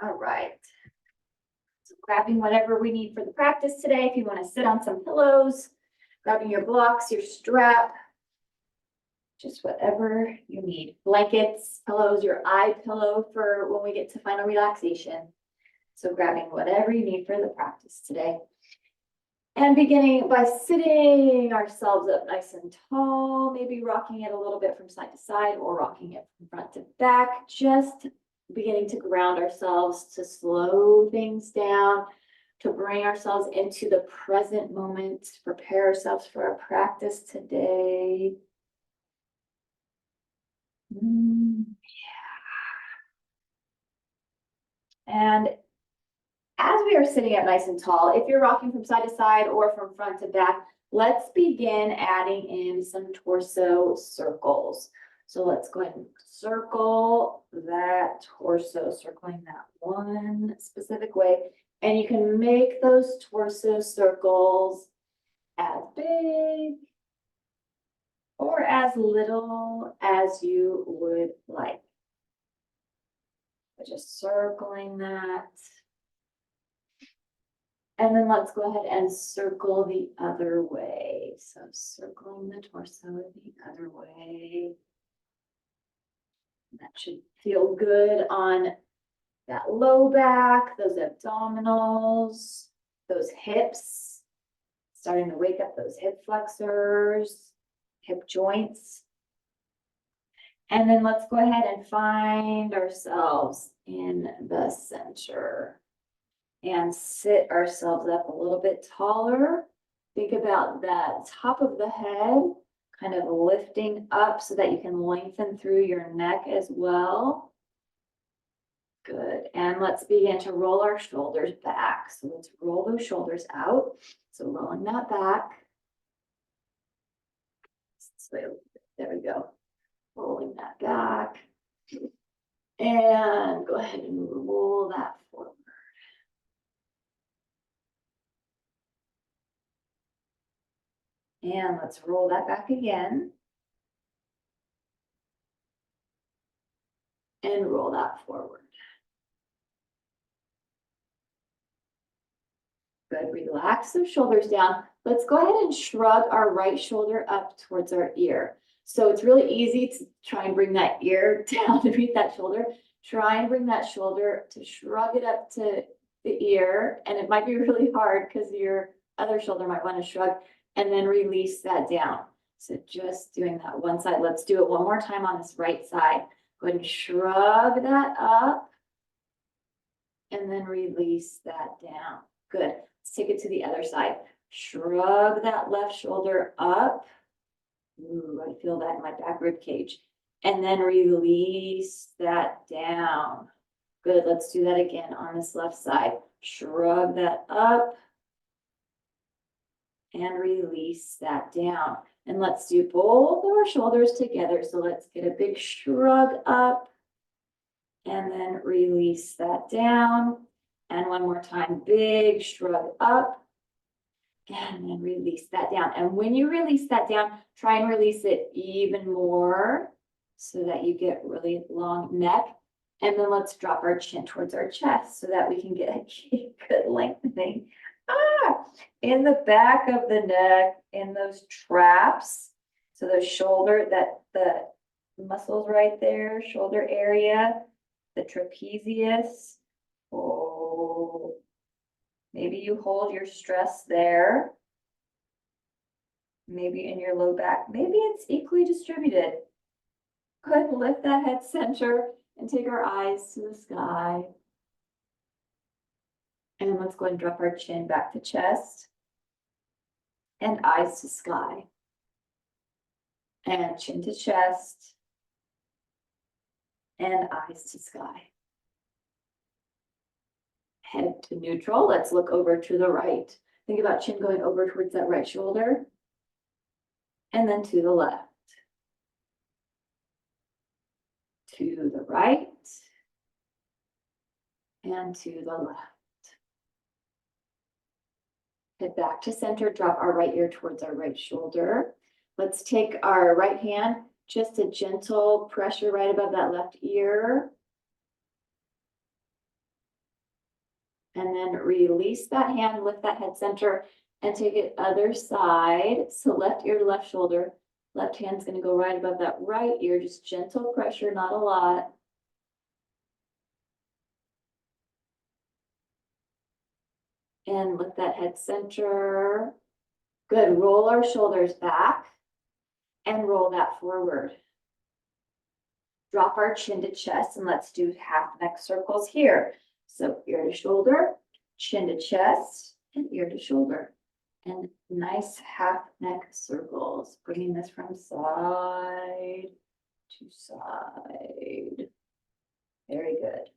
All right. So grabbing whatever we need for the practice today. If you want to sit on some pillows, grabbing your blocks, your strap, just whatever you need. Blankets, pillows, your eye pillow for when we get to final relaxation. So grabbing whatever you need for the practice today. And beginning by sitting ourselves up nice and tall, maybe rocking it a little bit from side to side or rocking it from front to back, just beginning to ground ourselves, to slow things down, to bring ourselves into the present moment, to prepare ourselves for our practice today. And as we are sitting up nice and tall, if you're rocking from side to side or from front to back, let's begin adding in some torso circles. So let's go ahead and circle that torso, circling that one specific way. And you can make those torso circles as big or as little as you would like. Just circling that. And then let's go ahead and circle the other way. So circling the torso the other way. That should feel good on that low back, those abdominals, those hips, starting to wake up those hip flexors, hip joints. And then let's go ahead and find ourselves in the center and sit ourselves up a little bit taller. Think about that top of the head kind of lifting up so that you can lengthen through your neck as well. Good. And let's begin to roll our shoulders back. So let's roll those shoulders out. So rolling that back. So there we go. Rolling that back. And go ahead and roll that forward. And let's roll that back again. And roll that forward. Good, relax those shoulders down. Let's go ahead and shrug our right shoulder up towards our ear. So it's really easy to try and bring that ear down to meet that shoulder. Try and bring that shoulder to shrug it up to the ear. And it might be really hard because your other shoulder might want to shrug, and then release that down. So just doing that one side. Let's do it one more time on this right side. Go ahead and shrug that up and then release that down. Good. Let's take it to the other side. Shrug that left shoulder up. Ooh, I feel that in my back rib cage. And then release that down. Good. Let's do that again on this left side. Shrug that up and release that down. And let's do both of our shoulders together. So let's get a big shrug up and then release that down. And one more time, big shrug up and then release that down. And when you release that down, try and release it even more so that you get really long neck. And then let's drop our chin towards our chest so that we can get a good lengthening. In the back of the neck, in those traps. So the shoulder, the muscles right there, shoulder area, the trapezius. Oh, maybe you hold your stress there. Maybe in your low back. Maybe it's equally distributed. Good, lift that head center and take our eyes to the sky. And let's go ahead and drop our chin back to chest and eyes to sky. And chin to chest and eyes to sky. Head to neutral. Let's look over to the right. Think about chin going over towards that right shoulder and then to the left. To the right and to the left. Head back to center, drop our right ear towards our right shoulder. Let's take our right hand, just a gentle pressure right above that left ear. And then release that hand, lift that head center, and take it other side. So left ear to left shoulder. Left hand's gonna go right above that right ear, just gentle pressure, not a lot. And lift that head center. Good, roll our shoulders back and roll that forward. Drop our chin to chest and let's do half neck circles here. So ear to shoulder, chin to chest, and ear to shoulder. And nice half neck circles, bringing this from side to side. Very good.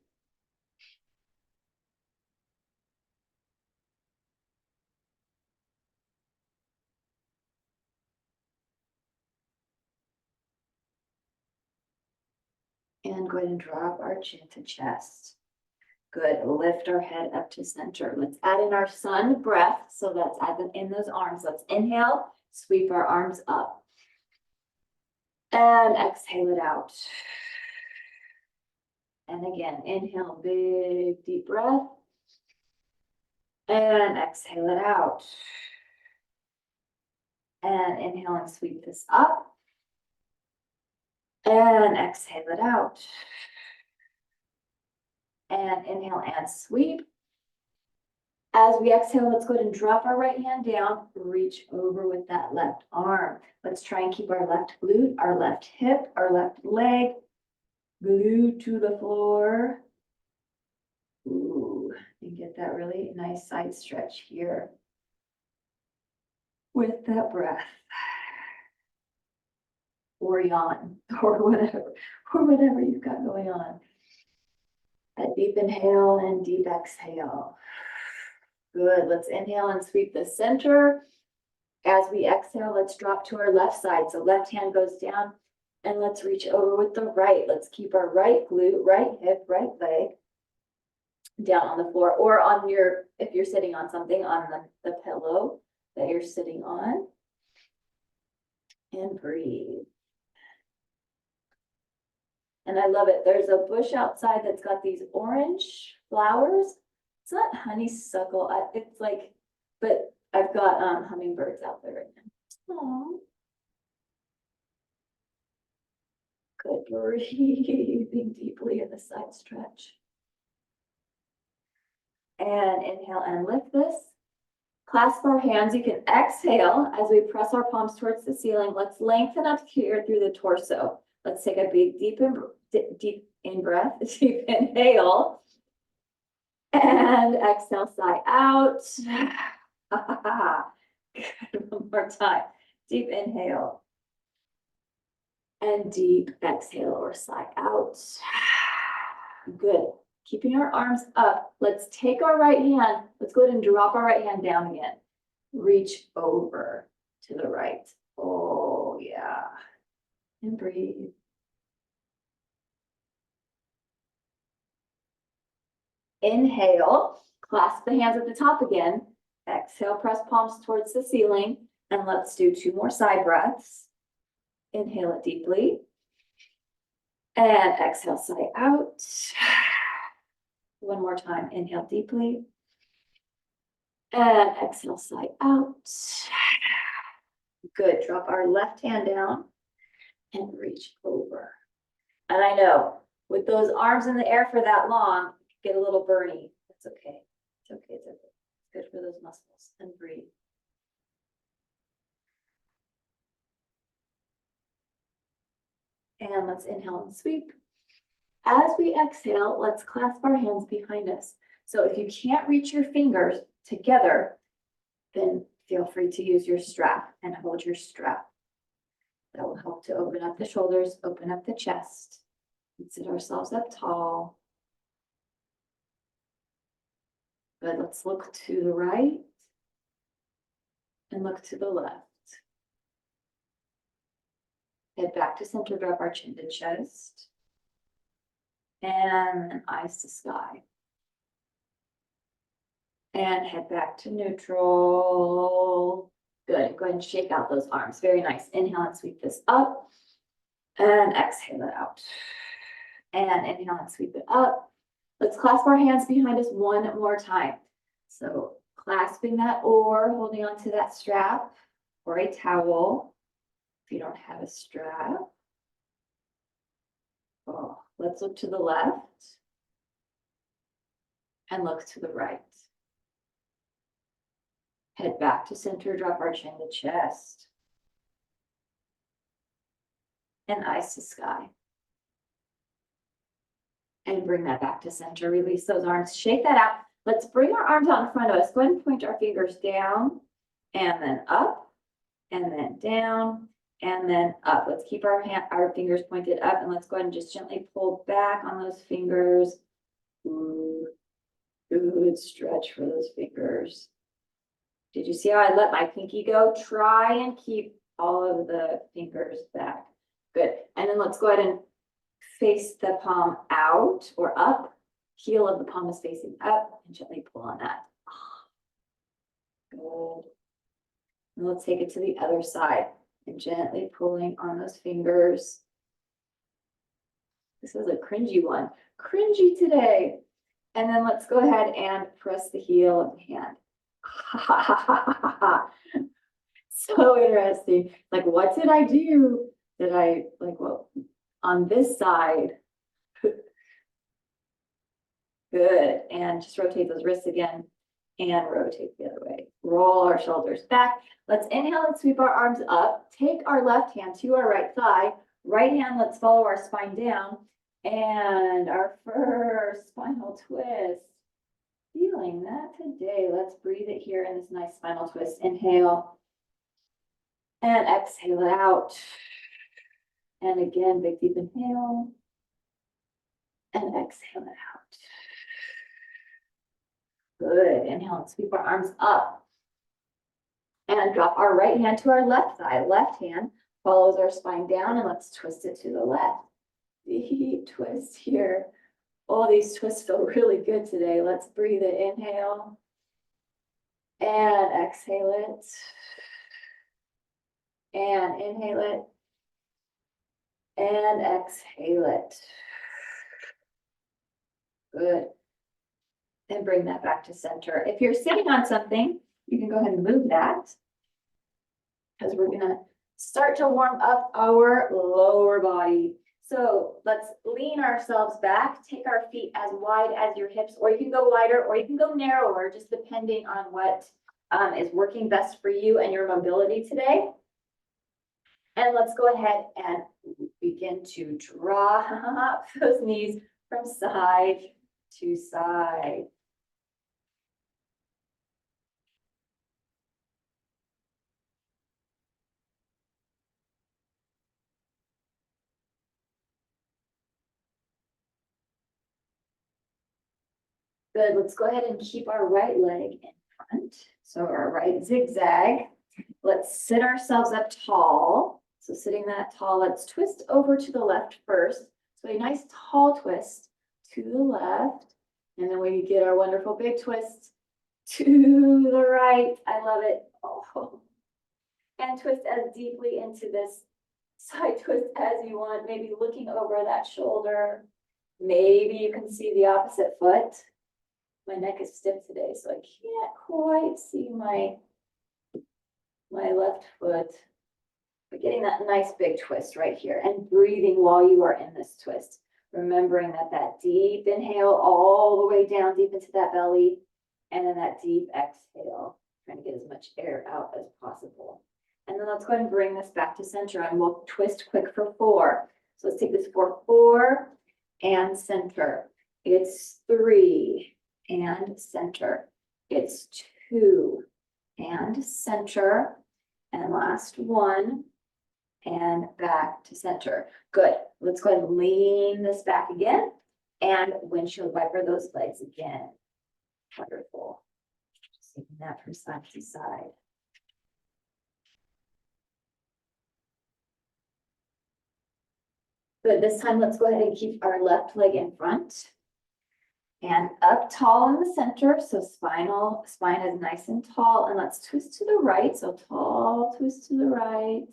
And go ahead and drop our chin to chest. Good, lift our head up to center. Let's add in our sun breath. So let's add them in those arms. Let's inhale, sweep our arms up. And exhale it out. And again, inhale, big deep breath. And exhale it out. And inhale and sweep this up. And exhale it out. And inhale and sweep. As we exhale, let's go ahead and drop our right hand down, reach over with that left arm. Let's try and keep our left glute, our left hip, our left leg glued to the floor. Ooh, and get that really nice side stretch here with that breath. Or yawn, or whatever you've got going on. A deep inhale and deep exhale. Good, let's inhale and sweep the center. As we exhale, let's drop to our left side. So left hand goes down and let's reach over with the right. Let's keep our right glute, right hip, right leg down on the floor or on your, if you're sitting on something, on the pillow that you're sitting on. And breathe. And I love it. There's a bush outside that's got these orange flowers. It's not honeysuckle. It's like, but I've got hummingbirds out there right now. Aww. Good, breathing deeply in the side stretch. And inhale and lift this. Clasp our hands. You can exhale as we press our palms towards the ceiling. Let's lengthen up here through the torso. Let's take a big deep in breath, deep inhale. And exhale, sigh out. Good, one more time. Deep inhale. And deep exhale or sigh out. Good. Keeping our arms up. Let's take our right hand. Let's go ahead and drop our right hand down again. Reach over to the right. Oh, yeah. And breathe. Inhale, clasp the hands at the top again. Exhale, press palms towards the ceiling. And let's do 2 more side breaths. Inhale it deeply. And exhale, sigh out. One more time, inhale deeply. And exhale, sigh out. Good, drop our left hand down and reach over. And I know, with those arms in the air for that long, get a little burny. It's okay. It's okay. It's okay. It's good for those muscles. And breathe. And let's inhale and sweep. As we exhale, let's clasp our hands behind us. So if you can't reach your fingers together, then feel free to use your strap and hold your strap. That will help to open up the shoulders, open up the chest, and sit ourselves up tall. Good, let's look to the right and look to the left. Head back to center, drop our chin to chest. And eyes to sky. And head back to neutral. Good, go ahead and shake out those arms. Very nice. Inhale and sweep this up. And exhale it out. And inhale and sweep it up. Let's clasp our hands behind us one more time. So clasping that or holding onto that strap or a towel if you don't have a strap. Oh, let's look to the left and look to the right. Head back to center, drop our chin to chest. And eyes to sky. And bring that back to center. Release those arms. Shake that out. Let's bring our arms out in front of us. Go ahead and point our fingers down and then up and then down and then up. Let's keep our fingers pointed up and let's go ahead and just gently pull back on those fingers. Good stretch for those fingers. Did you see how I let my pinky go? Try and keep all of the fingers back. Good. And then let's go ahead and face the palm out or up. Heel of the palm is facing up and gently pull on that. Good. And let's take it to the other side and gently pulling on those fingers. This is a cringy one. Cringy today. And then let's go ahead and press the heel of the hand. So interesting. Like, what did I do? Did I, like, well, on this side? Good. And just rotate those wrists again and rotate the other way. Roll our shoulders back. Let's inhale and sweep our arms up. Take our left hand to our right thigh. Right hand, let's follow our spine down. And our first spinal twist. Feeling that today. Let's breathe it here in this nice spinal twist. Inhale. And exhale it out. And again, big deep inhale. And exhale it out. Good. Inhale and sweep our arms up. And drop our right hand to our left thigh. Left hand follows our spine down and let's twist it to the left. Deep twist here. All these twists feel really good today. Let's breathe it. Inhale. And exhale it. And inhale it. And exhale it. Good. And bring that back to center. If you're sitting on something, you can go ahead and move that because we're going to start to warm up our lower body. So let's lean ourselves back, take our feet as wide as your hips, or you can go wider or you can go narrower, just depending on what is working best for you and your mobility today. And let's go ahead and begin to drop those knees from side to side. Good, let's go ahead and keep our right leg in front. So our right zigzag. Let's sit ourselves up tall. So sitting that tall, let's twist over to the left first. So a nice tall twist to the left. And then we get our wonderful big twist to the right. I love it. Oh. And twist as deeply into this side twist as you want. Maybe looking over that shoulder. Maybe you can see the opposite foot. My neck is stiff today, so I can't quite see my left foot. But getting that nice big twist right here and breathing while you are in this twist. Remembering that deep inhale all the way down deep into that belly. And then that deep exhale. Trying to get as much air out as possible. And then let's go ahead and bring this back to center and we'll twist quick for 4. So let's take this for 4 and center. It's 3. And center. It's 2 and center. And last 1 and back to center. Good. Let's go ahead and lean this back again and windshield wiper those legs again. Wonderful. Just taking that from side to side. Good. This time, let's go ahead and keep our left leg in front. And up tall in the center, so spine is nice and tall. And let's twist to the right, so tall twist to the right.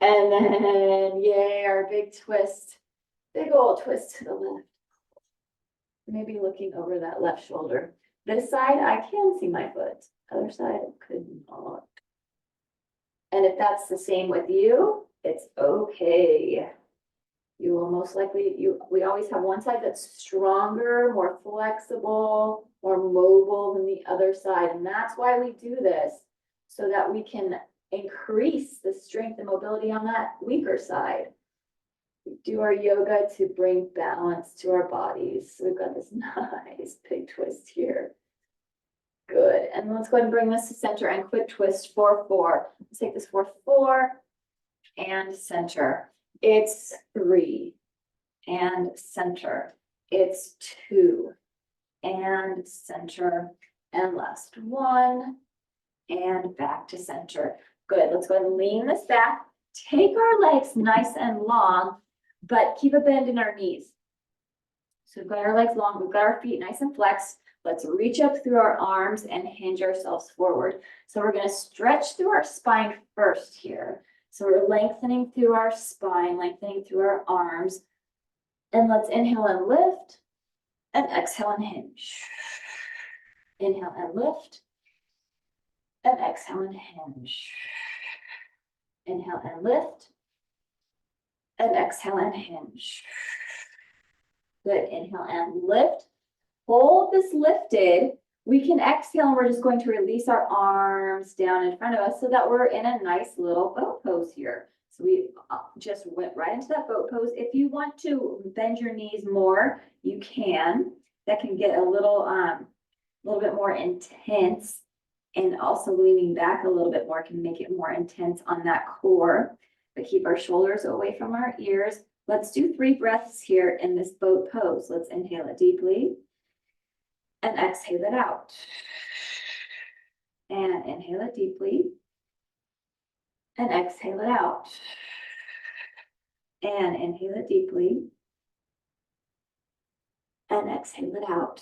And then, yay, our big twist, big old twist to the left. Maybe looking over that left shoulder. This side, I can see my foot. Other side, I could not. And if that's the same with you, it's okay. You will most likely, we always have one side that's stronger, more flexible, more mobile than the other side. And that's why we do this, so that we can increase the strength and mobility on that weaker side. We do our yoga to bring balance to our bodies. So we've got this nice big twist here. Good. And let's go ahead and bring this to center and quick twist 4-4. Let's take this 4-4 and center. It's 3 and center. It's 2 and center. And last 1 and back to center. Good. Let's go ahead and lean this back. Take our legs nice and long, but keep a bend in our knees. So we've got our legs long, we've got our feet nice and flexed. Let's reach up through our arms and hinge ourselves forward. So we're going to stretch through our spine first here. So we're lengthening through our spine, lengthening through our arms. And let's inhale and lift, and exhale and hinge. Inhale and lift, and exhale and hinge. Inhale and lift, and exhale and hinge. Good. Inhale and lift. Hold this lifted. We can exhale, and we're just going to release our arms down in front of us so that we're in a nice little boat pose here. So we just went right into that boat pose. If you want to bend your knees more, you can. That can get a little bit more intense, and also leaning back a little bit more can make it more intense on that core. But keep our shoulders away from our ears. Let's do 3 breaths here in this boat pose. Let's inhale it deeply. And exhale it out. And inhale it deeply. And exhale it out. And inhale it deeply. And exhale it out.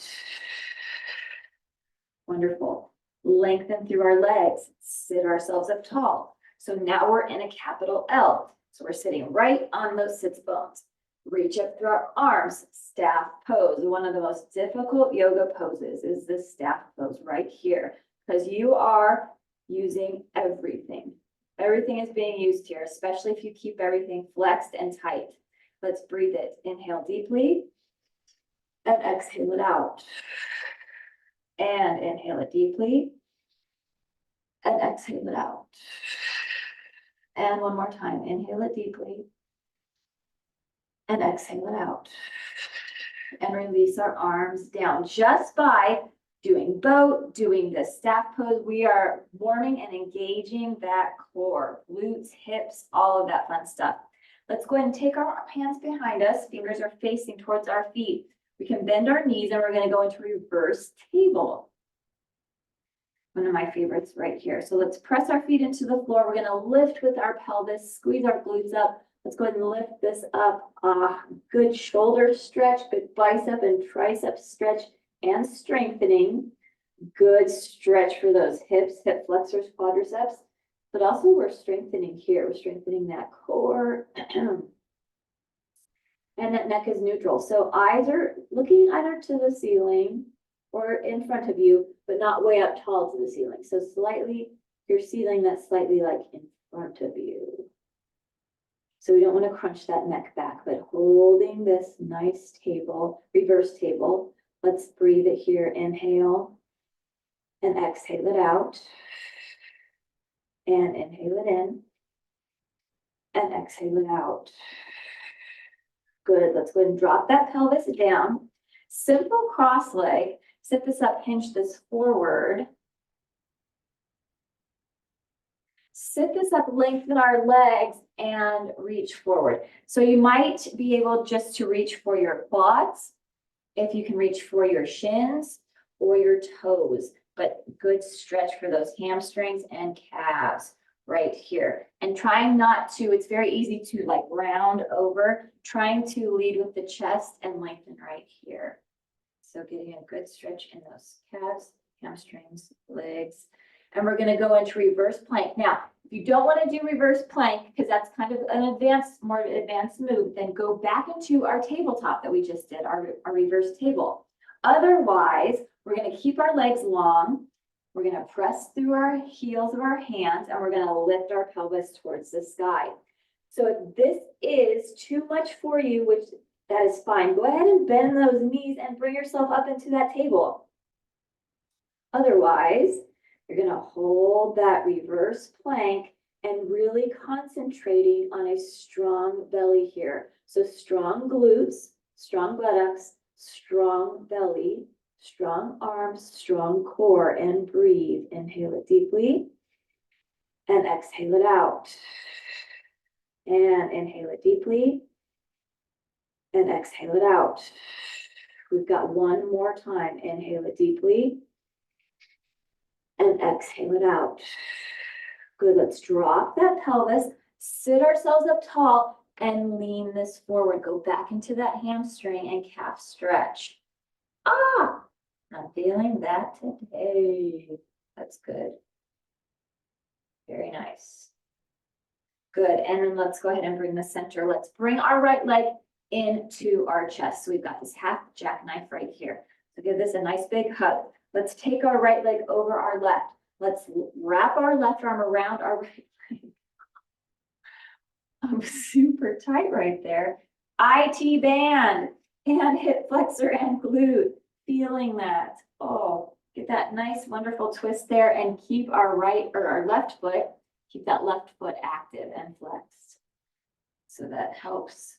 Wonderful. Lengthen through our legs. Sit ourselves up tall. So now we're in a capital L. So we're sitting right on those sits bones. Reach up through our arms, staff pose. One of the most difficult yoga poses is this staff pose right here, because you are using everything. Everything is being used here, especially if you keep everything flexed and tight. Let's breathe it. Inhale deeply and exhale it out. And inhale it deeply and exhale it out. And one more time. Inhale it deeply. And exhale it out. And release our arms down. Just by doing boat, doing the staff pose, we are warming and engaging that core, glutes, hips, all of that fun stuff. Let's go ahead and take our hands behind us. Fingers are facing towards our feet. We can bend our knees, and we're going to go into reverse table. One of my favorites right here. So let's press our feet into the floor. We're going to lift with our pelvis, squeeze our glutes up. Let's go ahead and lift this up. Good shoulder stretch, good bicep and tricep stretch and strengthening. Good stretch for those hips, hip flexors, quadriceps. But also we're strengthening here. We're strengthening that core. And that neck is neutral. So eyes are looking either to the ceiling or in front of you, but not way up tall to the ceiling. So slightly, your ceiling that's slightly like in front of you. So we don't want to crunch that neck back, but holding this nice table, reverse table. Let's breathe it here. Inhale and exhale it out. And inhale it in and exhale it out. Good. Let's go ahead and drop that pelvis down. Simple cross leg. Sit this up, hinge this forward. Sit this up, lengthen our legs, and reach forward. So you might be able just to reach for your quads, if you can reach for your shins or your toes, but good stretch for those hamstrings and calves right here. And trying not to, it's very easy to like round over, trying to lead with the chest and lengthen right here. So getting a good stretch in those calves, hamstrings, legs. And we're going to go into reverse plank. Now, if you don't want to do reverse plank, because that's kind of an more advanced move, then go back into our tabletop that we just did, our reverse table. Otherwise, we're gonna keep our legs long. We're gonna press through our heels of our hands and we're gonna lift our pelvis towards the sky. So if this is too much for you, which that is fine, go ahead and bend those knees and bring yourself up into that table. Otherwise, you're gonna hold that reverse plank and really concentrating on a strong belly here. So strong glutes, strong buttocks, strong belly, strong arms, strong core, and breathe. Inhale it deeply and exhale it out. And inhale it deeply and exhale it out. We've got one more time. Inhale it deeply and exhale it out. Good, let's drop that pelvis, sit ourselves up tall and lean this forward. Go back into that hamstring and calf stretch. Ah, I'm feeling that today. That's good. Very nice. Good, and then let's go ahead and bring the center. Let's bring our right leg into our chest. So we've got this half jackknife right here. So give this a nice big hug. Let's take our right leg over our left. Let's wrap our left arm around our right leg. I'm super tight right there. IT band and hip flexor and glute. Feeling that. Oh, get that nice, wonderful twist there and keep our right or our left foot, keep that left foot active and flexed. So that helps.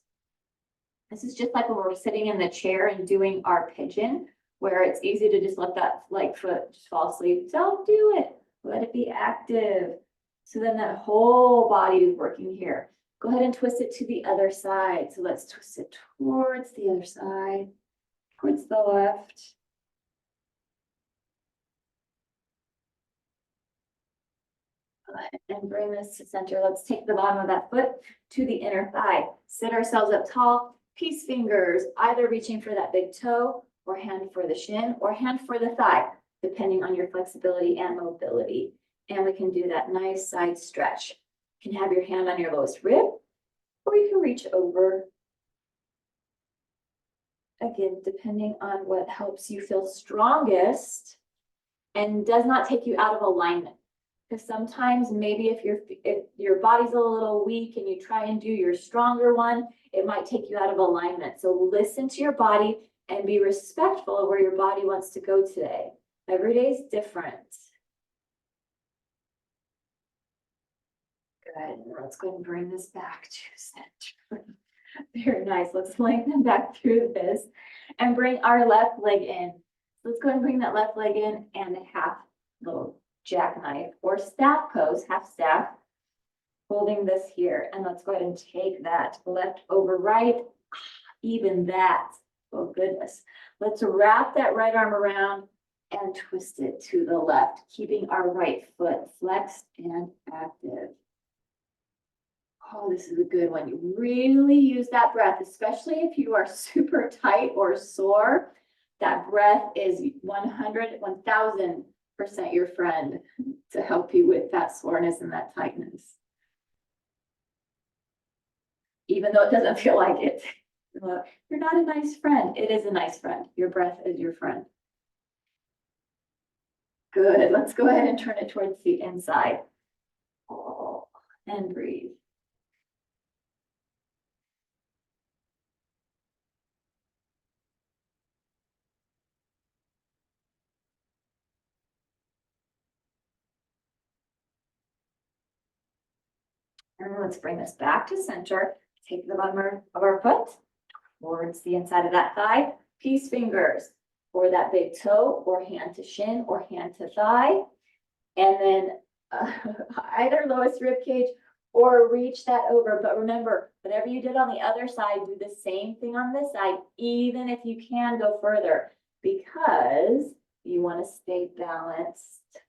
This is just like when we're sitting in the chair and doing our pigeon, where it's easy to just let that like foot just fall asleep. Don't do it. Let it be active. So then that whole body is working here. Go ahead and twist it to the other side. So let's twist it towards the other side, towards the left. Go ahead and bring this to center. Let's take the bottom of that foot to the inner thigh. Sit ourselves up tall. Peace fingers, either reaching for that big toe or hand for the shin or hand for the thigh, depending on your flexibility and mobility. And we can do that nice side stretch. You can have your hand on your lowest rib, or you can reach over. Again, depending on what helps you feel strongest and does not take you out of alignment. Because sometimes maybe if your body's a little weak and you try and do your stronger one, it might take you out of alignment. So listen to your body and be respectful of where your body wants to go today. Every day is different. Good. Let's go ahead and bring this back to center. Very nice. Let's lengthen back through this and bring our left leg in. Let's go ahead and bring that left leg in and a half little jackknife or staff pose, half staff, holding this here. And let's go ahead and take that left over right, even that. Oh goodness. Let's wrap that right arm around and twist it to the left, keeping our right foot flexed and active. Oh, this is a good one. You really use that breath, especially if you are super tight or sore. That breath is 100, 1000% your friend to help you with that soreness and that tightness. Even though it doesn't feel like it. You're not a nice friend. It is a nice friend. Your breath is your friend. Good. Let's go ahead and turn it towards the inside. Oh, and breathe. And let's bring this back to center. Take the bottom of our foot towards the inside of that thigh. Peace fingers for that big toe or hand to shin or hand to thigh. And then either lowest rib cage or reach that over. But remember, whatever you did on the other side, do the same thing on this side, even if you can go further, because you want to stay balanced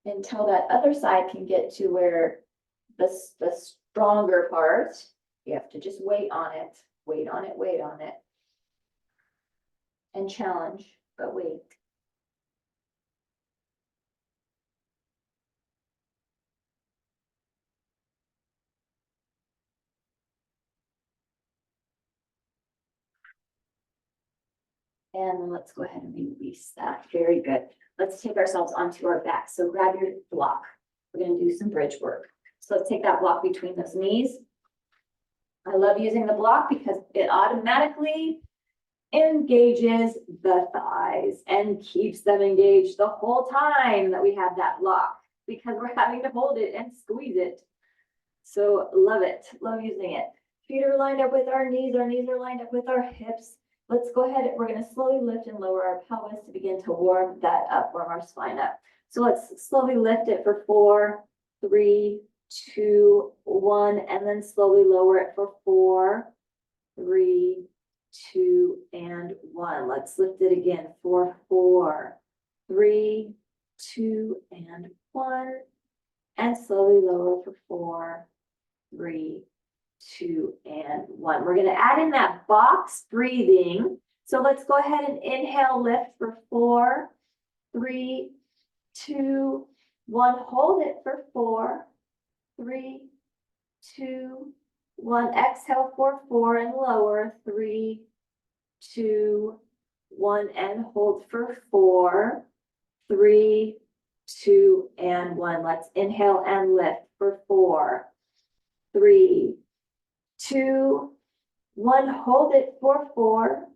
until that other side can get to where the stronger part. You have to just wait on it, wait on it, wait on it. And challenge, but wait. And then let's go ahead and release that. Very good. Let's take ourselves onto our back. So grab your block. We're going to do some bridge work. So let's take that block between those knees. I love using the block because it automatically engages the thighs and keeps them engaged the whole time that we have that block, because we're having to hold it and squeeze it. So love it. Love using it. Feet are lined up with our knees are lined up with our hips. Let's go ahead. We're going to slowly lift and lower our pelvis to begin to warm that up, warm our spine up. So let's slowly lift it for 4, 3, 2, 1, and then slowly lower it for 4, 3, 2, and 1. Let's lift it again for 4, 3, 2, and 1, and slowly lower for 4, 3, 2, and 1. We're going to add in that box breathing. So let's go ahead and inhale, lift for 4, 3, 2, 1. Hold it for 4, 3, 2, 1. Exhale for 4 and lower. 3, 2, 1, and hold for 4, 3, 2, and 1. Let's inhale and lift for 4, 3, 2, 1. Hold it for 4,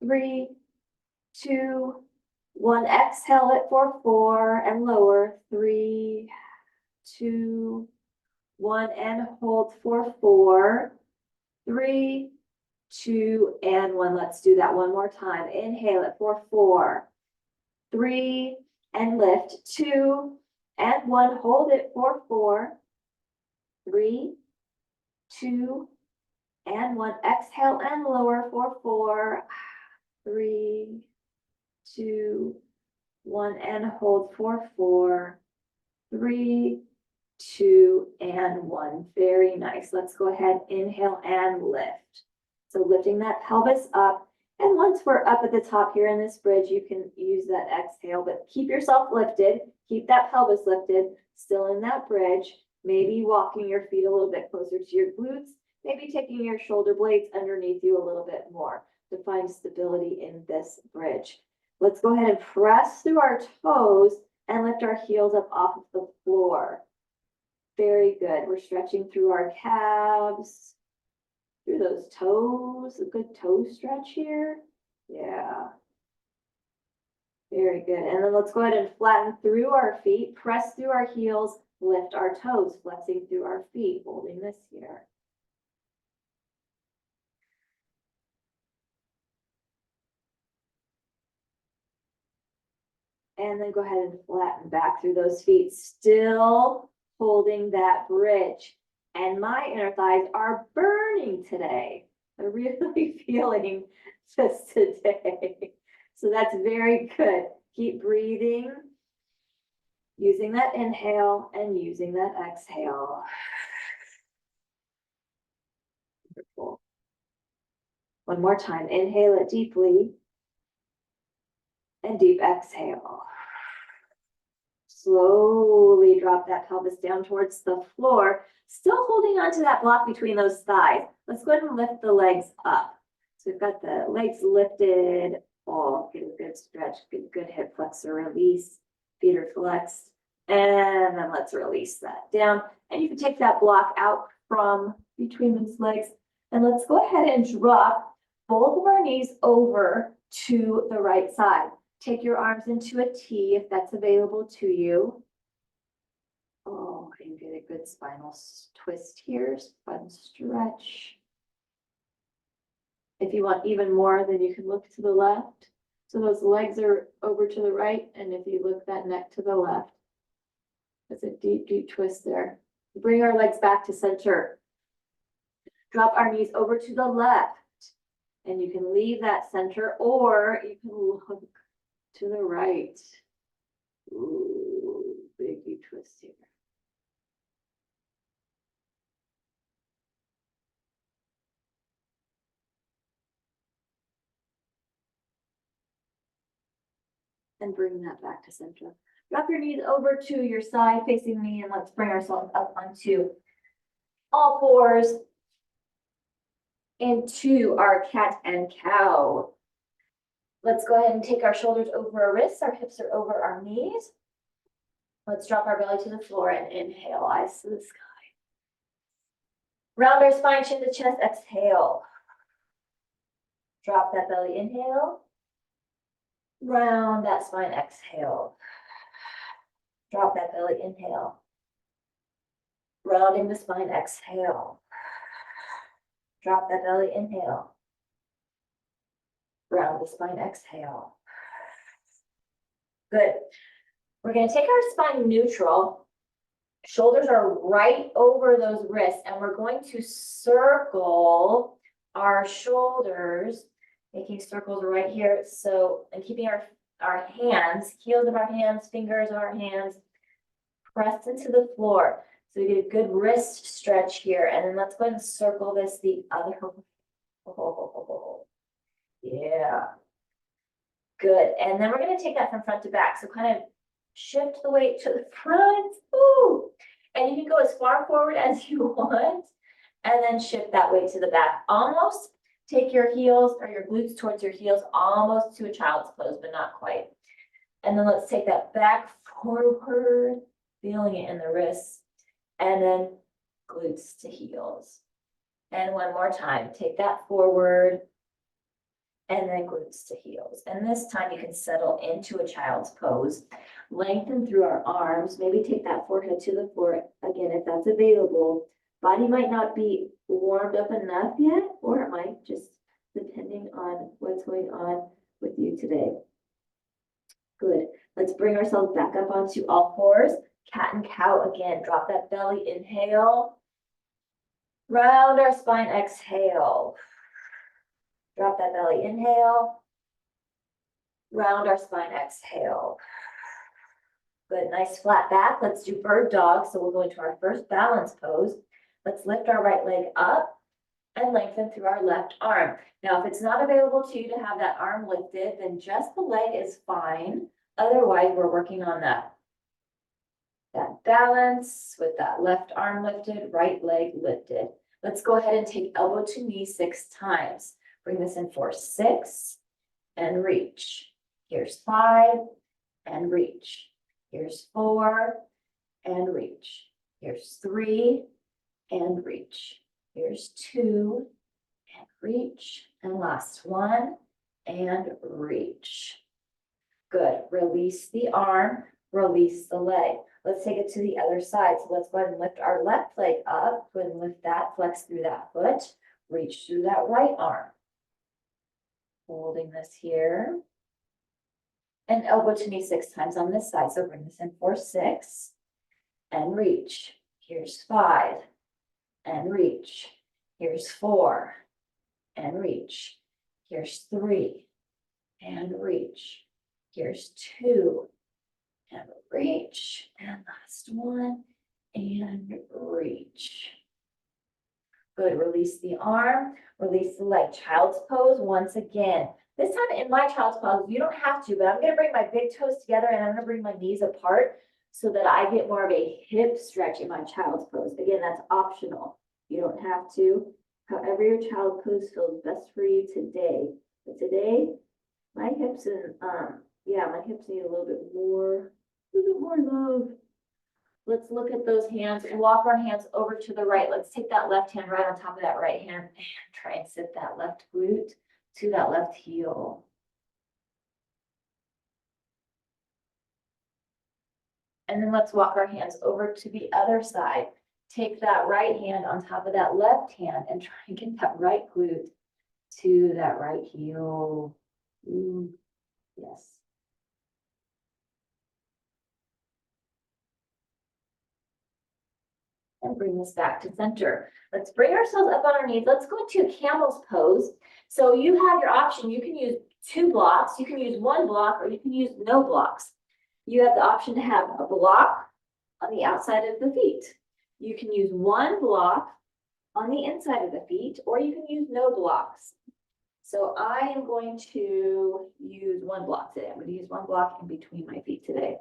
3, 2, 1. Exhale it for 4 and lower. 3, 2, 1, and hold for 4, 3, 2, and 1. Let's do that one more time. Inhale it for 4, 3, and lift. 2, and 1. Hold it for 4, 3, 2, and 1. Exhale and lower for 4, 3, 2, 1, and hold for 4, 3, 2, and 1. Very nice. Let's go ahead, inhale and lift. So lifting that pelvis up. And once we're up at the top here in this bridge, you can use that exhale, but keep yourself lifted. Keep that pelvis lifted, still in that bridge. Maybe walking your feet a little bit closer to your glutes. Maybe taking your shoulder blades underneath you a little bit more to find stability in this bridge. Let's go ahead and press through our toes and lift our heels up off of the floor. Very good. We're stretching through our calves, through those toes, a good toe stretch here. Yeah. Very good. And then let's go ahead and flatten through our feet, press through our heels, lift our toes, flexing through our feet, holding this here. And then go ahead and flatten back through those feet, still holding that bridge. And my inner thighs are burning today. I'm really feeling this today. So that's very good. Keep breathing, using that inhale and using that exhale. Wonderful. One more time. Inhale it deeply. And deep exhale. Slowly drop that pelvis down towards the floor, still holding on to that block between those thighs. Let's go ahead and lift the legs up. So we've got the legs lifted. Oh, get a good stretch, good hip flexor release. Feet are flexed. And then let's release that down. And you can take that block out from between those legs. And let's go ahead and drop both of our knees over to the right side. Take your arms into a T if that's available to you. Oh, and get a good spinal twist here, spine stretch. If you want even more, then you can look to the left. So those legs are over to the right, and if you look that neck to the left, that's a deep, deep twist there. Bring our legs back to center. Drop our knees over to the left, and you can leave that center, or you can look to the right. Ooh, big deep twist here. And bring that back to center. Drop your knees over to your side facing me, and let's bring ourselves up onto all fours into our cat and cow. Let's go ahead and take our shoulders over our wrists, our hips are over our knees. Let's drop our belly to the floor and inhale, eyes to the sky. Round our spine, chin to chest, exhale. Drop that belly, inhale. Round that spine, exhale. Drop that belly, inhale. Rounding the spine, exhale. Drop that belly, inhale. Round the spine, exhale. Good. We're going to take our spine neutral. Shoulders are right over those wrists, and we're going to circle our shoulders, making circles right here. So, and keeping our hands, heels of our hands, fingers of our hands pressed into the floor. So we get a good wrist stretch here. And then let's go ahead and circle this the other way. Yeah. Good. And then we're going to take that from front to back. So kind of shift the weight to the front. Ooh. And you can go as far forward as you want. And then shift that weight to the back. Almost take your heels or your glutes towards your heels, almost to a child's pose, but not quite. And then let's take that back forward, feeling it in the wrists. And then glutes to heels. And one more time, take that forward. And then glutes to heels. And this time you can settle into a child's pose. Lengthen through our arms. Maybe take that forehead to the floor. Again, if that's available. Body might not be warmed up enough yet, or it might, just depending on what's going on with you today. Good. Let's bring ourselves back up onto all fours. Cat and cow again. Drop that belly. Inhale. Round our spine. Exhale. Drop that belly. Inhale. Round our spine. Exhale. Good. Nice flat back. Let's do bird dog. So we'll go into our first balance pose. Let's lift our right leg up and lengthen through our left arm. Now, if it's not available to you to have that arm lifted, then just the leg is fine. Otherwise, we're working on that balance with that left arm lifted, right leg lifted. Let's go ahead and take elbow to knee 6 times. Bring this in for 6 and reach. Here's 5 and reach. Here's 4 and reach. Here's 3 and reach. Here's 2 and reach. And last one and reach. Good. Release the arm, release the leg. Let's take it to the other side. So let's go ahead and lift our left leg up. Go ahead and lift that, flex through that foot, reach through that right arm. Holding this here. And elbow to knee 6 times on this side. So bring this in for 6 and reach. Here's 5 and reach. Here's 4 and reach. Here's 3 and reach. Here's 2 and reach. And last one and reach. Good. Release the arm, release the leg. Child's pose once again. This time in my child's pose, you don't have to, but I'm going to bring my big toes together and I'm going to bring my knees apart so that I get more of a hip stretch in my child's pose. Again, that's optional. You don't have to. However your child pose feels best for you today. But today, my hips and my hips need a little bit more love. Let's look at those hands and walk our hands over to the right. Let's take that left hand right on top of that right hand and try and sit that left glute to that left heel. And then let's walk our hands over to the other side. Take that right hand on top of that left hand and try and get that right glute to that right heel. Yes. And bring this back to center. Let's bring ourselves up on our knees. Let's go into camel's pose. So you have your option. You can use 2 blocks, you can use 1 block, or you can use no blocks. You have the option to have a block on the outside of the feet. You can use 1 block on the inside of the feet, or you can use no blocks. So I am going to use 1 block today. I'm going to use 1 block in between my feet today.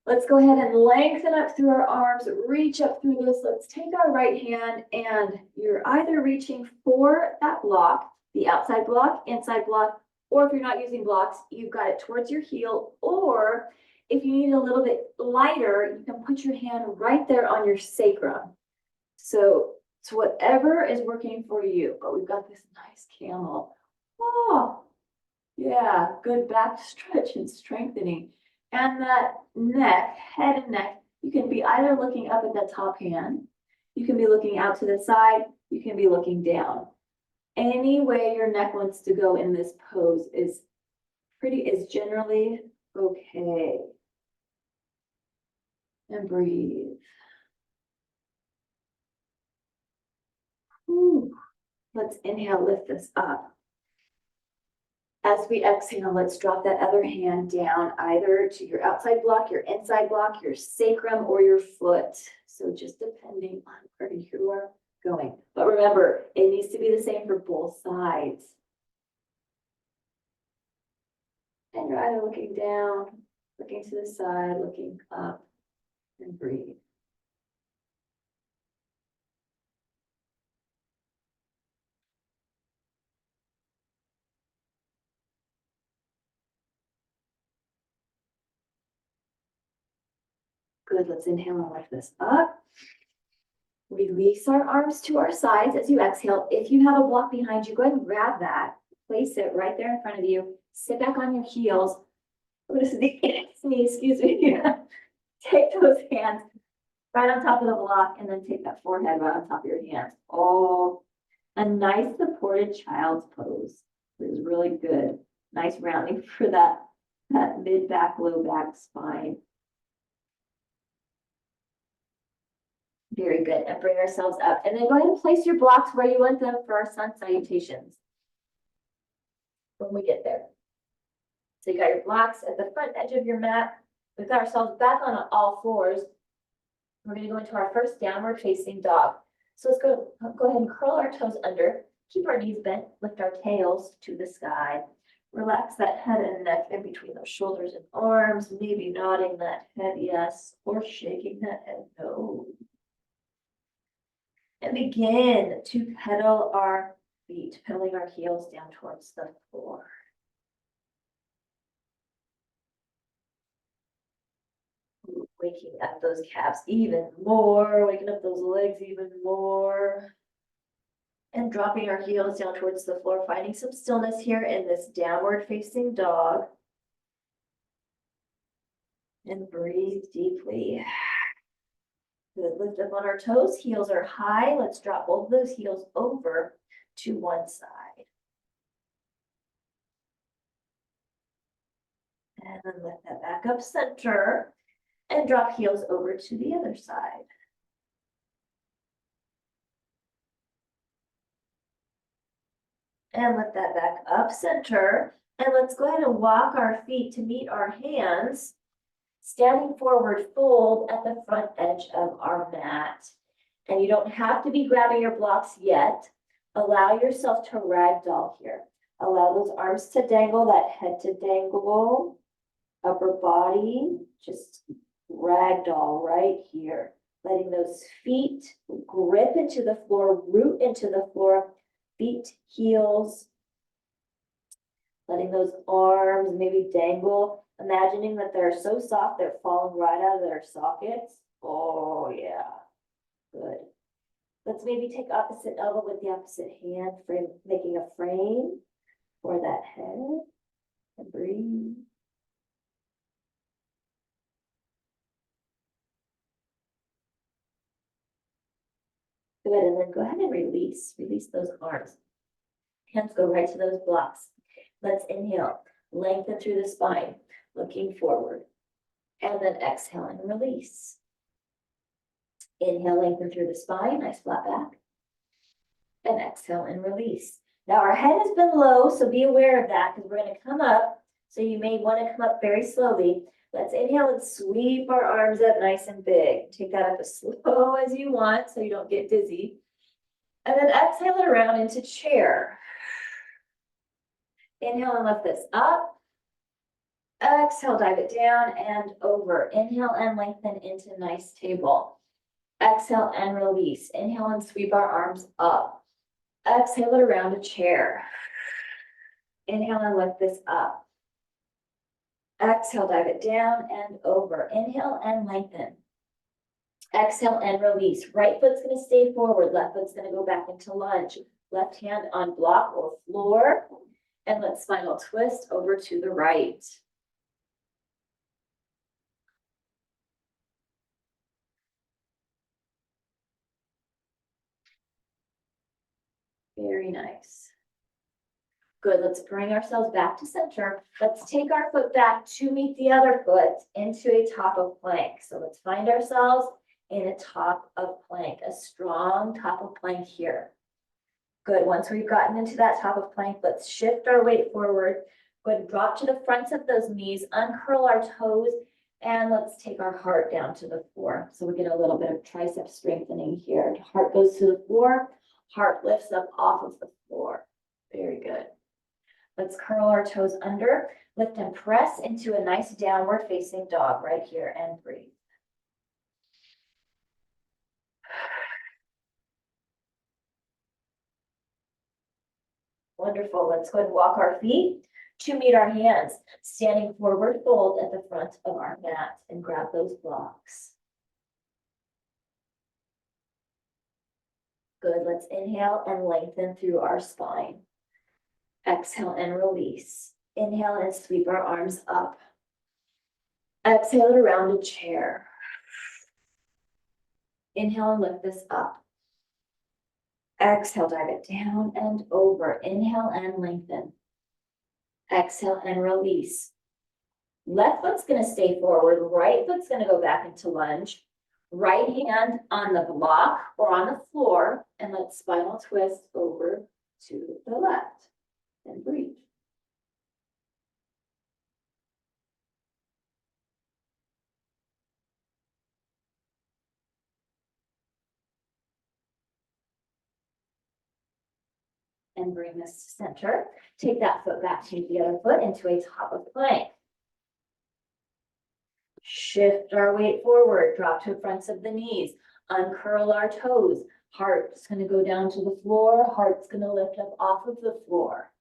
Let's go ahead and lengthen up through our arms, reach up through this. Let's take our right hand and you're either reaching for that block, the outside block, inside block, or if you're not using blocks, you've got it towards your heel, or if you need a little bit lighter, you can put your hand right there on your sacrum. So it's whatever is working for you, but we've got this nice camel. Oh, yeah, good back stretch and strengthening. And that neck, head and neck, you can be either looking up at the top hand, you can be looking out to the side, you can be looking down. Any way your neck wants to go in this pose is generally okay. And breathe. Ooh. Let's inhale, lift this up. As we exhale, let's drop that other hand down either to your outside block, your inside block, your sacrum, or your foot. So just depending on where you are going. But remember, it needs to be the same for both sides. And you're either looking down, looking to the side, looking up, and breathe. Good, let's inhale and lift this up. Release our arms to our sides as you exhale. If you have a block behind you, go ahead and grab that. Place it right there in front of you. Sit back on your heels. I'm going to sneeze, excuse me. Take those hands right on top of the block and then take that forehead right on top of your hands. Oh, a nice supported child's pose. It is really good. Nice rounding for that mid back, low back spine. Very good. And bring ourselves up. And then go ahead and place your blocks where you want them for our sun salutations when we get there. So you got your blocks at the front edge of your mat. We've got ourselves back on all fours. We're going to go into our first downward facing dog. So let's go ahead and curl our toes under. Keep our knees bent. Lift our tails to the sky. Relax that head and neck in between those shoulders and arms. Maybe nodding that head yes, or shaking that head no. And begin to pedal our feet, pedaling our heels down towards the floor. Waking up those calves even more, waking up those legs even more. And dropping our heels down towards the floor, finding some stillness here in this downward facing dog. And breathe deeply. Good, lift up on our toes, heels are high. Let's drop both of those heels over to one side. And then lift that back up center and drop heels over to the other side. And lift that back up center. And let's go ahead and walk our feet to meet our hands. Standing forward, fold at the front edge of our mat. And you don't have to be grabbing your blocks yet. Allow yourself to ragdoll here. Allow those arms to dangle, that head to dangle, upper body, just ragdoll right here. Letting those feet grip into the floor, root into the floor, feet, heels. Letting those arms maybe dangle. Imagining that they're so soft, they're falling right out of their sockets. Oh, yeah. Good. Let's maybe take opposite elbow with the opposite hand, making a frame for that head. And breathe. Good, and then go ahead and release. Release those arms. Hands go right to those blocks. Let's inhale. Lengthen through the spine. Looking forward, and then exhale and release. Inhale, lengthen through the spine, nice flat back, and exhale and release. Now our head has been low, so be aware of that because we're going to come up, so you may want to come up very slowly. Let's inhale and sweep our arms up nice and big. Take that up as slow as you want so you don't get dizzy. And then exhale it around into chair. Inhale and lift this up. Exhale, dive it down and over. Inhale and lengthen into nice table. Exhale and release. Inhale and sweep our arms up. Exhale it around a chair. Inhale and lift this up. Exhale, dive it down and over. Inhale and lengthen. Exhale and release. Right foot's going to stay forward. Left foot's going to go back into lunge. Left hand on block or floor. And let's spinal twist over to the right. Very nice. Good, let's bring ourselves back to center. Let's take our foot back to meet the other foot into a top of plank. So let's find ourselves in a top of plank, a strong top of plank here. Good, once we've gotten into that top of plank, let's shift our weight forward. Go ahead and drop to the front of those knees, uncurl our toes, and let's take our heart down to the floor. So we get a little bit of tricep strengthening here. Heart goes to the floor, heart lifts up off of the floor. Very good. Let's curl our toes under, lift and press into a nice downward facing dog right here and breathe. Wonderful. Let's go ahead and walk our feet to meet our hands. Standing forward, fold at the front of our mat and grab those blocks. Good. Let's inhale and lengthen through our spine. Exhale and release. Inhale and sweep our arms up. Exhale it around a chair. Inhale and lift this up. Exhale, dive it down and over. Inhale and lengthen. Exhale and release. Left foot's going to stay forward. Right foot's going to go back into lunge. Right hand on the block or on the floor. And let's spinal twist over to the left. And breathe. And bring this to center. Take that foot back to the other foot into a top of plank. Shift our weight forward, drop to the fronts of the knees, uncurl our toes. Heart's going to go down to the floor, heart's going to lift up off of the floor.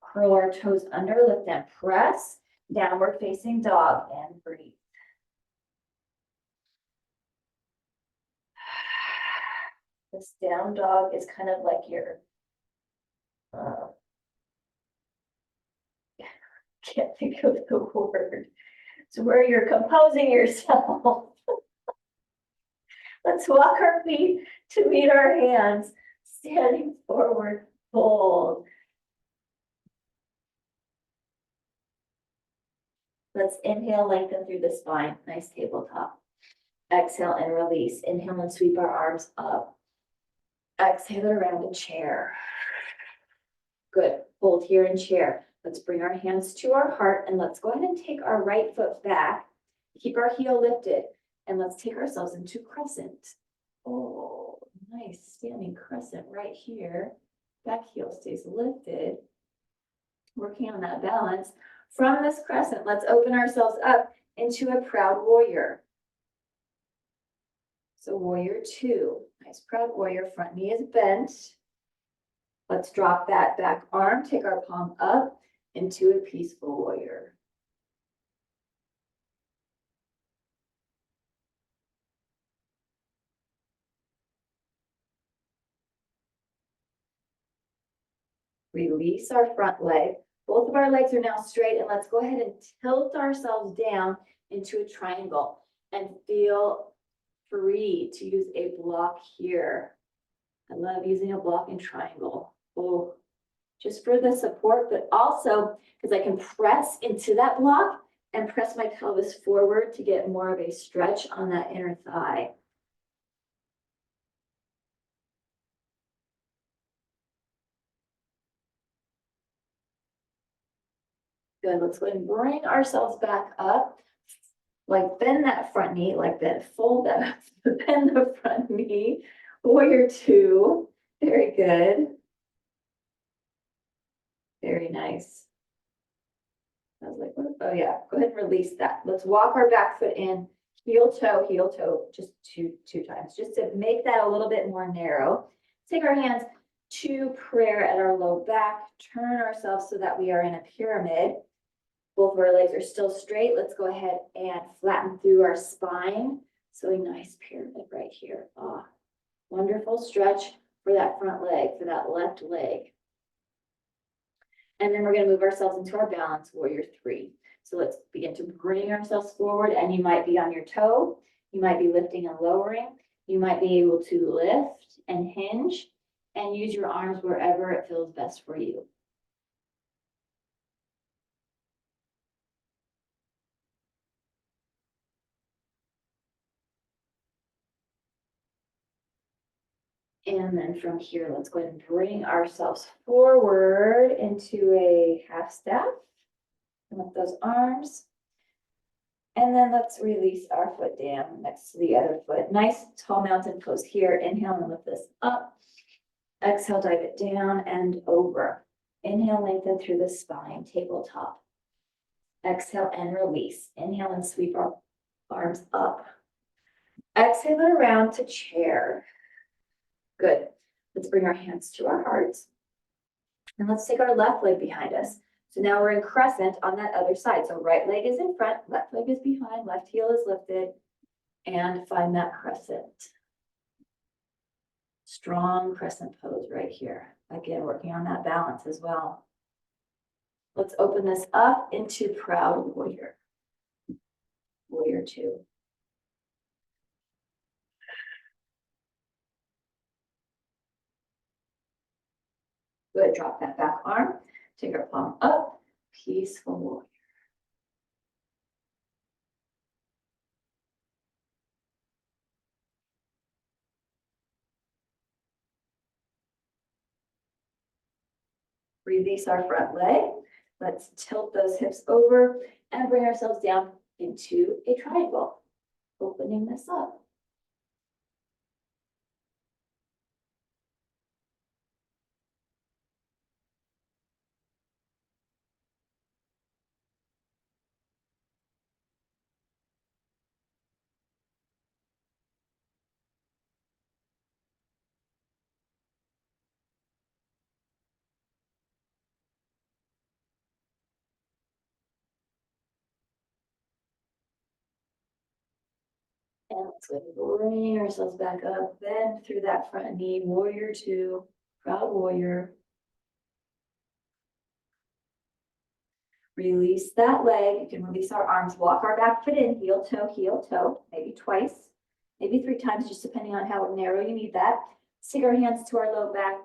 Curl our toes under, lift and press, downward facing dog, and breathe. This down dog is kind of like your can't think of the word. It's where you're composing yourself. Let's walk our feet to meet our hands, standing forward, fold. Let's inhale, lengthen through the spine, nice tabletop. Exhale and release. Inhale and sweep our arms up. Exhale it around a chair. Good, hold here in chair. Let's bring our hands to our heart and let's go ahead and take our right foot back. Keep our heel lifted and let's take ourselves into crescent. Oh, nice standing crescent right here. Back heel stays lifted. Working on that balance. From this crescent, let's open ourselves up into a proud warrior. So warrior two, nice proud warrior, front knee is bent. Let's drop that back arm, take our palm up into a peaceful warrior. Release our front leg. Both of our legs are now straight and let's go ahead and tilt ourselves down into a triangle and feel free to use a block here. I love using a block and triangle. Oh, just for the support, but also because I can press into that block and press my pelvis forward to get more of a stretch on that inner thigh. Good, let's go ahead and bring ourselves back up. Like bend that front knee, like that, fold that, bend the front knee. Warrior two, very good. Very nice. I was like, what? Oh yeah, go ahead and release that. Let's walk our back foot in, heel toe, just two times, just to make that a little bit more narrow. Take our hands, to prayer at our low back. Turn ourselves so that we are in a pyramid. Both of our legs are still straight. Let's go ahead and flatten through our spine. So a nice pyramid right here. Ah, wonderful stretch for that front leg, for that left leg. And then we're going to move ourselves into our balance warrior 3. So let's begin to bring ourselves forward, and you might be on your toe. You might be lifting and lowering. You might be able to lift and hinge and use your arms wherever it feels best for you. And then from here, let's go ahead and bring ourselves forward into a half staff. Lift those arms. And then let's release our foot down next to the other foot. Nice tall mountain pose here. Inhale and lift this up. Exhale, dive it down and over. Inhale, lengthen through the spine, tabletop. Exhale and release. Inhale and sweep our arms up. Exhale it around to chair. Good. Let's bring our hands to our hearts. And let's take our left leg behind us. So now we're in crescent on that other side. So right leg is in front, left leg is behind, left heel is lifted, and find that crescent. Strong crescent pose right here. Again, working on that balance as well. Let's open this up into proud warrior. Warrior 2. Good, drop that back arm. Take our palm up, peaceful warrior. Release our front leg. Let's tilt those hips over and bring ourselves down into a triangle, opening this up. And let's go ahead and bring ourselves back up, bend through that front knee, warrior 2, proud warrior. Release that leg. You can release our arms, walk our back foot in, heel, toe, maybe twice, maybe 3 times, just depending on how narrow you need that. Take our hands to our low back,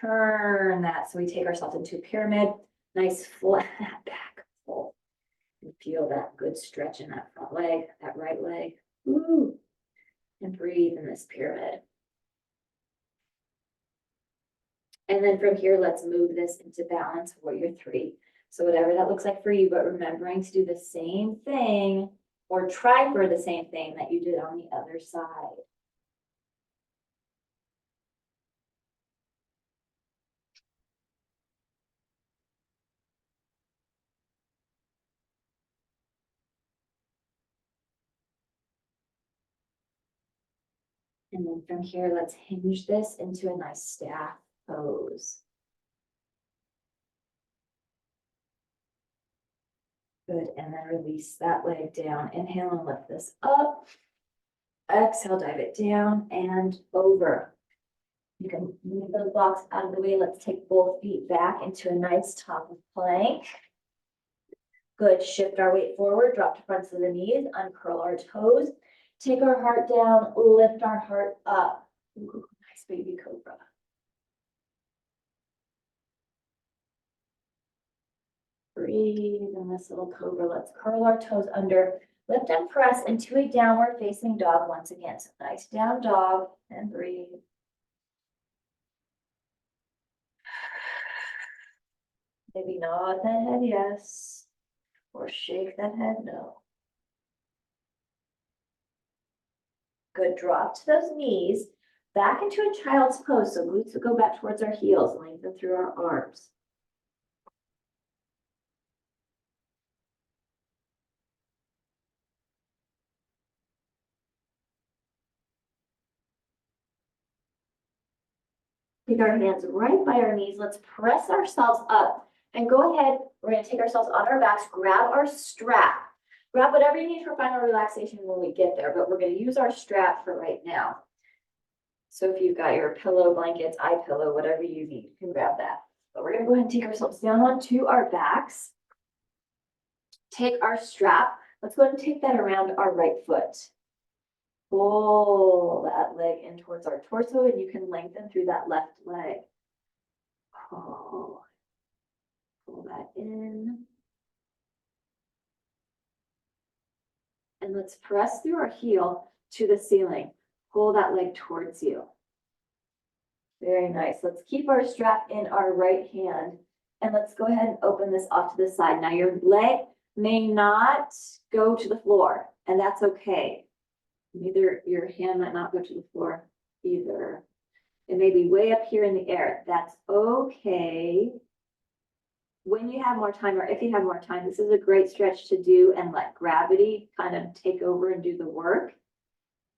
turn that. So we take ourselves into a pyramid, nice flat back fold. And feel that good stretch in that front leg, that right leg. Ooh. And breathe in this pyramid. And then from here, let's move this into balance warrior 3. So whatever that looks like for you, but remembering to do the same thing or try for the same thing that you did on the other side. And then from here, let's hinge this into a nice staff pose. Good, and then release that leg down. Inhale and lift this up. Exhale, dive it down and over. You can move those blocks out of the way. Let's take both feet back into a nice top of plank. Good, shift our weight forward, drop to fronts of the knees, uncurl our toes. Take our heart down, lift our heart up. Ooh, nice baby cobra. Breathe in this little cobra. Let's curl our toes under. Lift and press into a downward facing dog once again. So nice down dog and breathe. Maybe nod that head yes, or shake that head no. Good, drop to those knees, back into a child's pose. So glutes will go back towards our heels, lengthen through our arms. Take our hands right by our knees. Let's press ourselves up and go ahead. We're going to take ourselves on our backs, grab our strap. Grab whatever you need for final relaxation when we get there, but we're going to use our strap for right now. So if you've got your pillow, blankets, eye pillow, whatever you need, you can grab that. But we're going to go ahead and take ourselves down onto our backs. Take our strap. Let's go ahead and take that around our right foot. Pull that leg in towards our torso, and you can lengthen through that left leg. Pull that in. And let's press through our heel to the ceiling. Pull that leg towards you. Very nice. Let's keep our strap in our right hand. And let's go ahead and open this off to the side. Now your leg may not go to the floor, and that's okay. Either your hand might not go to the floor either. It may be way up here in the air. That's okay. When you have more time, or if you have more time, this is a great stretch to do and let gravity kind of take over and do the work.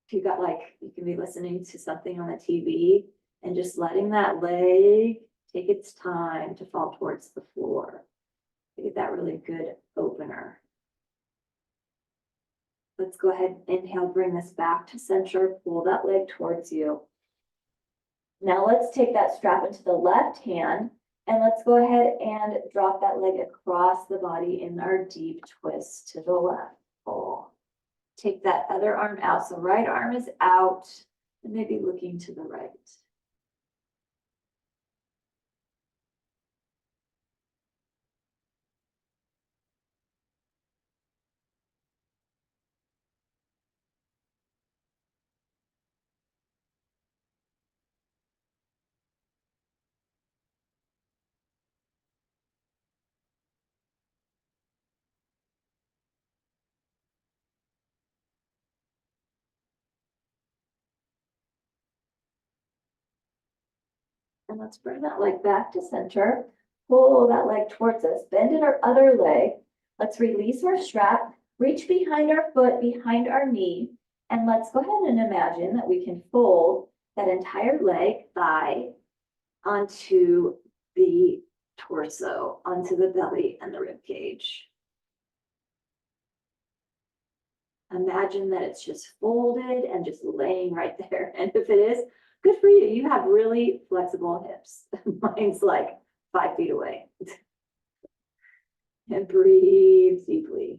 If you got you can be listening to something on the TV and just letting that leg take its time to fall towards the floor. Get that really good opener. Let's go ahead and inhale, bring this back to center, pull that leg towards you. Now let's take that strap into the left hand and let's go ahead and drop that leg across the body in our deep twist to the left. Pull. Take that other arm out. So right arm is out and maybe looking to the right. And let's bring that leg back to center. Pull that leg towards us. Bend in our other leg. Let's release our strap. Reach behind our foot, behind our knee. And let's go ahead and imagine that we can fold that entire leg, thigh, onto the torso, onto the belly and the rib cage. Imagine that it's just folded and just laying right there. And if it is, good for you. You have really flexible hips. Mine's like 5 feet away. And breathe deeply.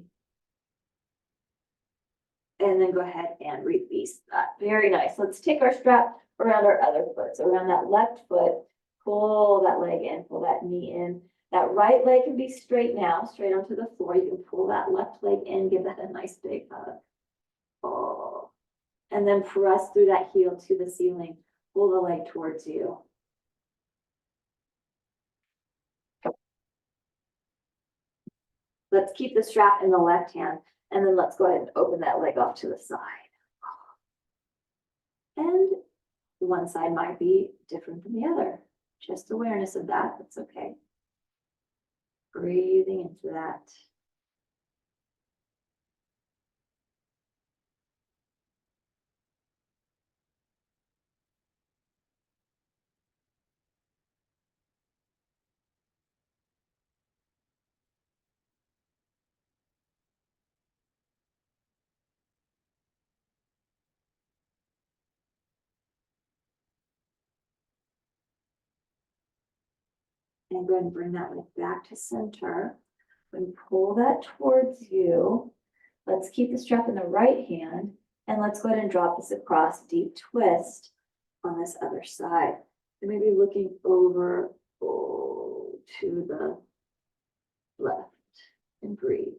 And then go ahead and release that. Very nice. Let's take our strap around our other foot. So around that left foot, pull that leg in, pull that knee in. That right leg can be straight now, straight onto the floor. You can pull that left leg in, give that a nice big hug. Oh. And then press through that heel to the ceiling. Pull the leg towards you. Let's keep the strap in the left hand, and then let's go ahead and open that leg off to the side. And one side might be different than the other. Just awareness of that, that's okay. Breathing into that. And go ahead and bring that leg back to center. And pull that towards you. Let's keep the strap in the right hand. And let's go ahead and drop this across, deep twist on this other side. And maybe looking over to the left and breathe.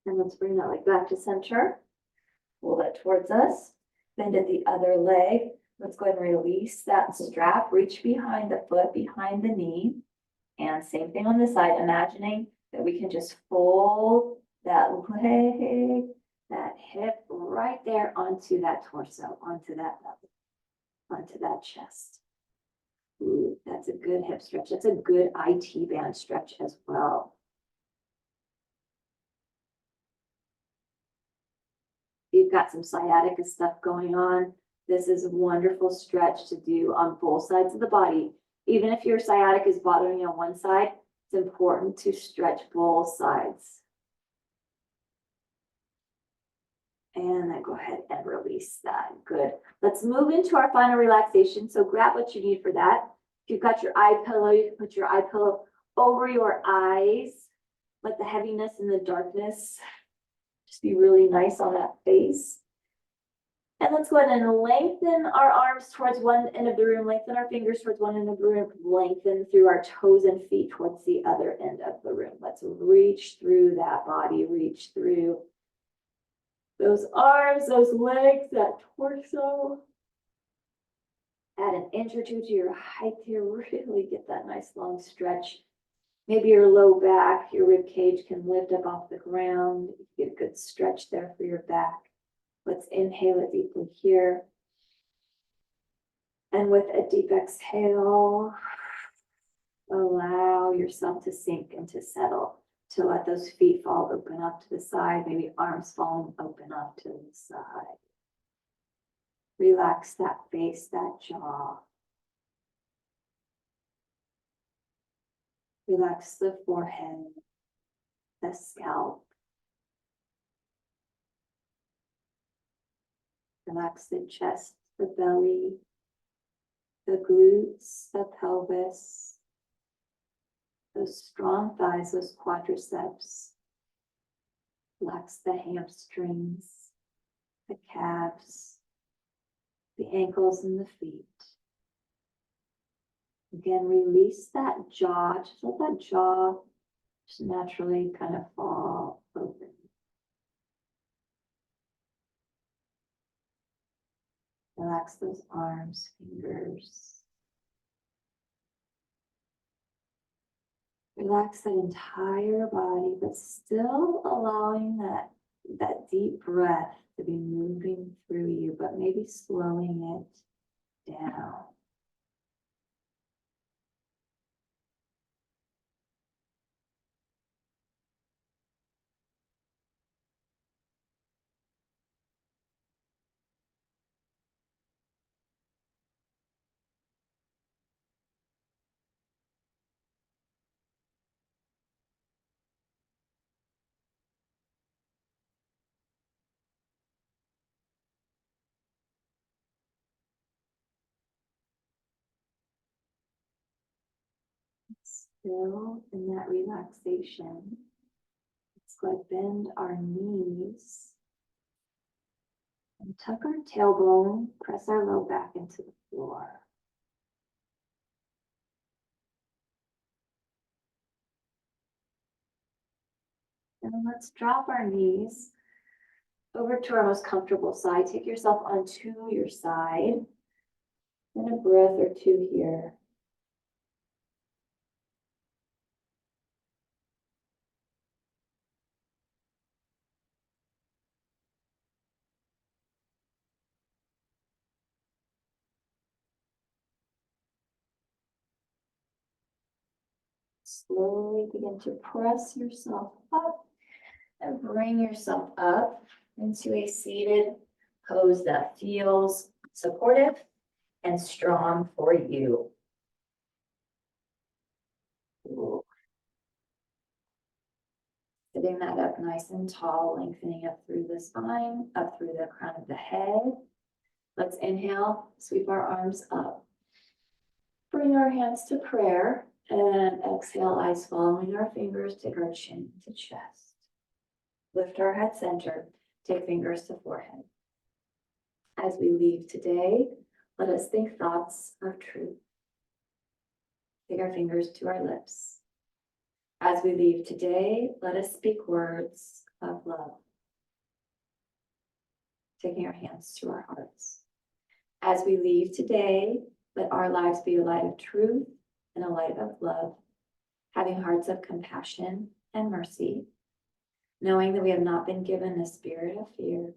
And let's bring that leg back to center. Pull that towards us. Bend at the other leg. Let's go ahead and release that strap. Reach behind the foot, behind the knee. And same thing on this side, imagining that we can just fold that leg, that hip right there onto that torso, onto that belly, onto that chest. Ooh, that's a good hip stretch. That's a good IT band stretch as well. You've got some sciatica stuff going on. This is a wonderful stretch to do on both sides of the body. Even if your sciatica is bothering you on one side, it's important to stretch both sides. And then go ahead and release that. Good. Let's move into our final relaxation. So grab what you need for that. If you've got your eye pillow, you can put your eye pillow over your eyes. Let the heaviness and the darkness just be really nice on that face. And let's go ahead and lengthen our arms towards one end of the room, lengthen our fingers towards one end of the room, lengthen through our toes and feet towards the other end of the room. Let's reach through that body, reach through those arms, those legs, that torso. Add an inch or two to your height here, really get that nice long stretch. Maybe your low back, your rib cage can lift up off the ground. Get a good stretch there for your back. Let's inhale it deeply here. And with a deep exhale, allow yourself to sink and to settle, to let those feet fall open up to the side, maybe arms falling open up to the side. Relax that face, that jaw. Relax the forehead, the scalp. Relax the chest, the belly, the glutes, the pelvis, those strong thighs, those quadriceps. Relax the hamstrings, the calves, the ankles and the feet. Again, release that jaw. Just let that jaw just naturally kind of fall open. Relax those arms, fingers. Relax that entire body, but still allowing that deep breath to be moving through you, but maybe slowing it down. Still in that relaxation, let's go ahead and bend our knees and tuck our tailbone, press our low back into the floor. And then let's drop our knees over to our most comfortable side. Take yourself onto your side. And a breath or two here. Slowly begin to press yourself up and bring yourself up into a seated pose that feels supportive and strong for you. Ooh. Sitting that up nice and tall, lengthening up through the spine, up through the crown of the head. Let's inhale, sweep our arms up. Bring our hands to prayer. And exhale, eyes following our fingers, take our chin to chest. Lift our head center, take fingers to forehead. As we leave today, let us think thoughts of truth. Take our fingers to our lips. As we leave today, let us speak words of love. Taking our hands to our hearts. As we leave today, let our lives be a light of truth and a light of love, having hearts of compassion and mercy, knowing that we have not been given the spirit of fear,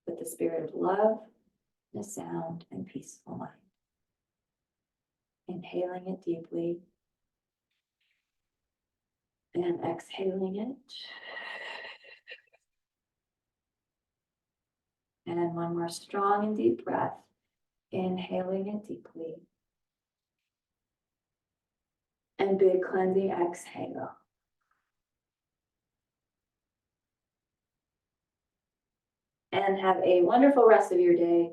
but the spirit of love, and a sound and peaceful mind. Inhaling it deeply and exhaling it. And one more strong and deep breath, inhaling it deeply. And big cleansing exhale. And have a wonderful rest of your day.